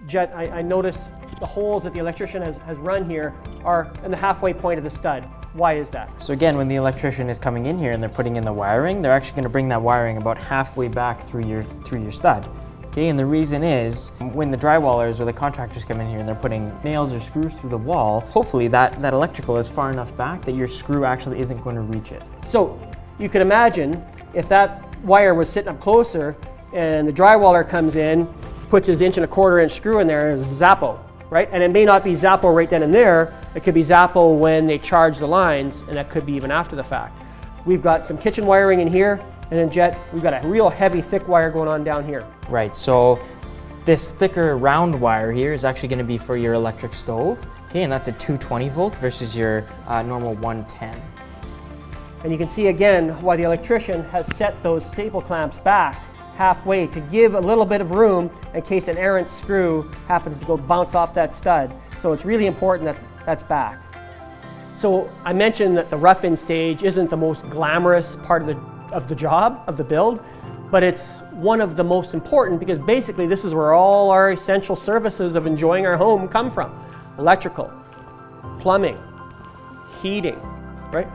Jet, I notice the holes that the electrician has run here are in the halfway point of the stud. Why is that? So again, when the electrician is coming in here and they're putting in the wiring, they're actually going to bring that wiring about halfway back through your stud. Okay, and the reason is when the drywallers or the contractors come in here and they're putting nails or screws through the wall, hopefully that electrical is far enough back that your screw actually isn't going to reach it. So you could imagine if that wire was sitting up closer and the drywaller comes in, puts his 1.25 inch screw in there, and Zappo, right? And it may not be Zappo right then and there, it could be Zappo when they charge the lines, and that could be even after the fact. We've got some kitchen wiring in here, and then Jet, we've got a real heavy thick wire going on down here. Right, so this thicker round wire here is actually going to be for your electric stove. Okay, and that's a 220 volt versus your normal 110. And you can see again why the electrician has set those staple clamps back halfway to give a little bit of room in case an errant screw happens to go bounce off that stud. So it's really important that that's back. So I mentioned that the rough-in stage isn't the most glamorous part of the job, of the build, but it's one of the most important because basically this is where all our essential services of enjoying our home come from. Electrical, plumbing, heating, right?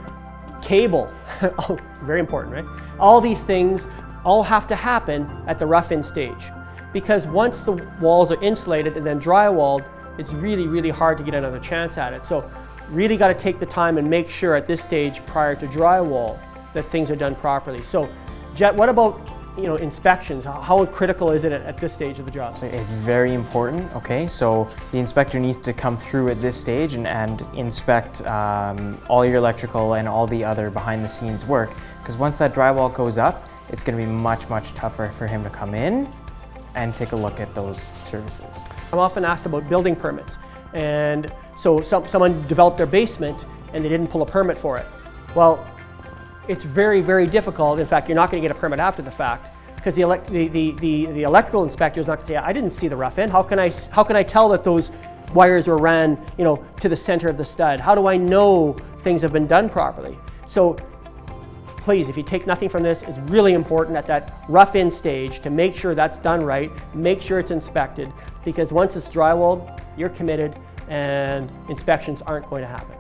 Cable, oh, very important, right? All these things all have to happen at the rough-in stage because once the walls are insulated and then drywalled, it's really, really hard to get another chance at it. So really got to take the time and make sure at this stage prior to drywall that things are done properly. So Jet, what about inspections? How critical is it at this stage of the job? So it's very important, okay? So the inspector needs to come through at this stage and inspect all your electrical and all the other behind the scenes work, because once that drywall goes up, it's going to be much, much tougher for him to come in and take a look at those services. I'm often asked about building permits, and so someone developed their basement and they didn't pull a permit for it. Well, it's very, very difficult. In fact, you're not going to get a permit after the fact because the electrical inspector is not going to say, I didn't see the rough in. How can I tell that those wires were ran to the center of the stud? How do I know things have been done properly? So please, if you take nothing from this, it's really important at that rough-in stage to make sure that's done right, make sure it's inspected, because once it's drywalled, you're committed and inspections aren't going to happen.